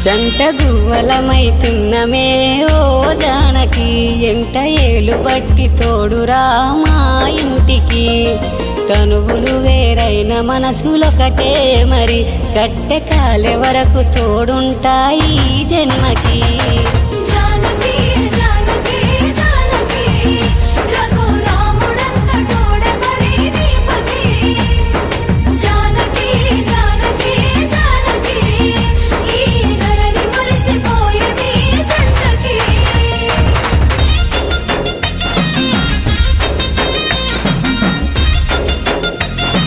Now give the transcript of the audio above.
జంట గువ్వలమైతున్నమే ఓ జానకి ఎంట ఏలు బట్టి తోడురా మా ఇంటికి తనువులు వేరైన మనసులొకటే మరి కట్టె కాలే వరకు తోడుంటాయి జన్మకి